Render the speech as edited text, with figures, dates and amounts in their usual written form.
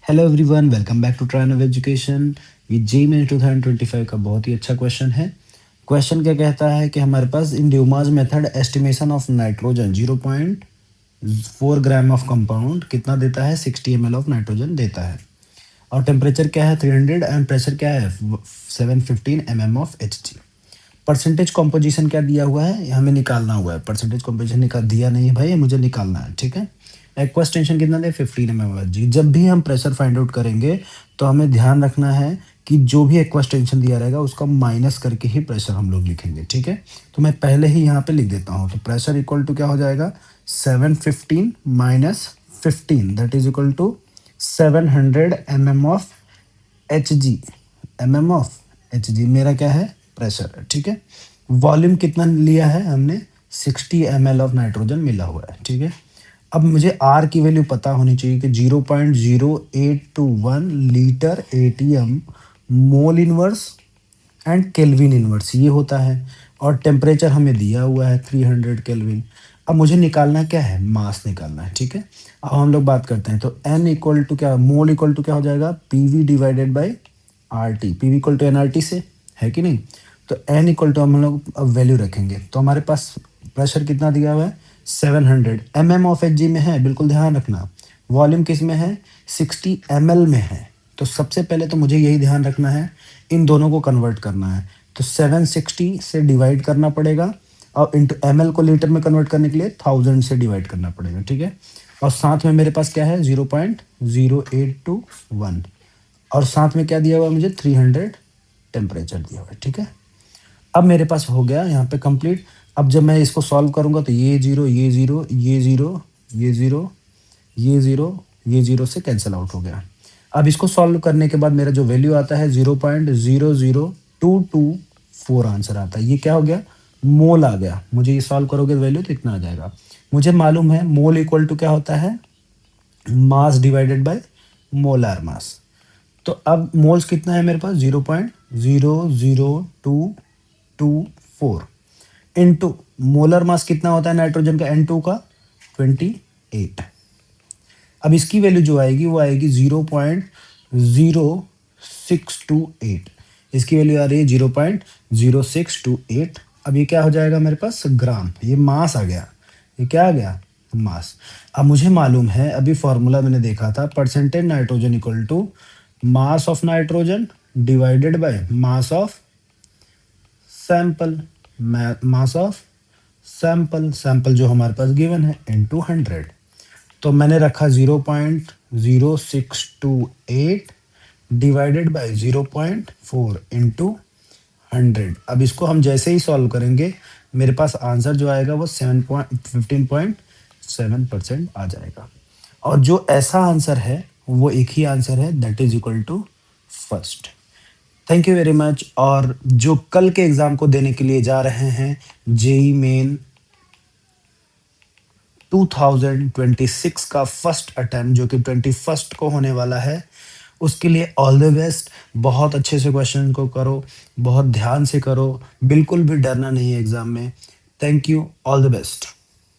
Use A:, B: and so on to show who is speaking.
A: Hello everyone, welcome back to ट्रायन of education. ये JEE mains 2025 का बहुत ही अच्छा क्वेश्चन है। क्वेश्चन क्या कहता है कि हमारे पास in Dumas method estimation of nitrogen 0.4 gram of compound कितना देता है, 60 ml ऑफ नाइट्रोजन देता है। और टेम्परेचर क्या है 300 एंड प्रेशर क्या है 715 mm of Hg। Percentage composition क्या दिया हुआ है, ये हमें निकालना हुआ है। परसेंटेज कॉम्पोजिशन निकाल दिया नहीं है भाई, ये मुझे निकालना है, ठीक है। एक्वस टेंशन कितना दे 15 mm जी। जब भी हम प्रेशर फाइंड आउट करेंगे तो हमें ध्यान रखना है कि जो भी एक्वस टेंशन दिया रहेगा उसका माइनस करके ही प्रेशर हम लोग लिखेंगे, ठीक है। तो मैं पहले ही यहाँ पे लिख देता हूँ। तो प्रेशर इक्वल टू क्या हो जाएगा 715 minus 15 that is equal to 700 mm of Hg। मेरा क्या है प्रेशर है, ठीक है। वॉल्यूम कितना लिया है हमने 60 ml ऑफ नाइट्रोजन मिला हुआ है, ठीक है। अब मुझे आर की वैल्यू पता होनी चाहिए कि 0.0821 litre ATM mole inverse and kelvin inverse ये होता है। और टेम्परेचर हमें दिया हुआ है 300 केल्विन। अब मुझे निकालना क्या है, मास निकालना है, ठीक है। अब हम लोग बात करते हैं तो एन इक्वल टू क्या, मोल इक्वल टू क्या हो जाएगा PV divided by R T. PV equal to n R T से है कि नहीं। तो एन इक्वल टू हम लोग अब वैल्यू रखेंगे तो हमारे पास प्रेशर कितना दिया हुआ है 700 mm ऑफ Hg में है, बिल्कुल ध्यान रखना। वॉल्यूम किस में है 60 ml में है। तो सबसे पहले तो मुझे यही ध्यान रखना है, इन दोनों को कन्वर्ट करना है। तो 760 से डिवाइड करना पड़ेगा और इंटू ml को लीटर में कन्वर्ट करने के लिए 1000 से डिवाइड करना पड़ेगा, ठीक है। और साथ में मेरे पास क्या है 0.0821 और साथ में क्या दिया हुआ है मुझे 300 टेम्परेचर दिया हुआ है, ठीक है। अब मेरे पास हो गया यहाँ पे कंप्लीट। अब जब मैं इसको सॉल्व करूंगा तो ये जीरो ये जीरो ये जीरो ये जीरो ये जीरो ये जीरो से कैंसिल आउट हो गया। अब इसको सॉल्व करने के बाद मेरा जो वैल्यू आता है 0.00224 आंसर आता है। ये क्या हो गया मोल आ गया। मुझे ये सॉल्व करोगे वैल्यू तो इतना आ जाएगा। मुझे मालूम है मोल इक्वल टू क्या होता है mass divided by molar mass. तो अब मोल्स कितना है मेरे पास 0.00224 इनटू मोलर मास कितना होता है नाइट्रोजन का N2 का 28। अब इसकी वैल्यू जो आएगी वो आएगी 0.0628। इसकी वैल्यू आ रही है 0.0628। अब ये क्या हो जाएगा मेरे पास ग्राम, ये मास आ गया। ये क्या आ गया मास। अब मुझे मालूम है अभी फॉर्मूला मैंने देखा था percentage nitrogen equal to mass of nitrogen divided by mass of sample. Mass of sample, sample जो हमारे पास गिवन है इनटू 100। तो मैंने रखा 0.0628 डिवाइडेड बाय 0.4 इंटू 100। अब इसको हम जैसे ही सॉल्व करेंगे मेरे पास आंसर जो आएगा वो 15.7% आ जाएगा। और जो ऐसा आंसर है वो एक ही आंसर है that is equal to first. Thank you very much. और जो कल के एग्जाम को देने के लिए जा रहे हैं जेई मेन 2026 का फर्स्ट अटेम्प्ट जो कि 21 को होने वाला है, उसके लिए ऑल द बेस्ट। बहुत अच्छे से क्वेश्चन को करो, बहुत ध्यान से करो, बिल्कुल भी डरना नहीं है एग्जाम में। Thank you, all the best.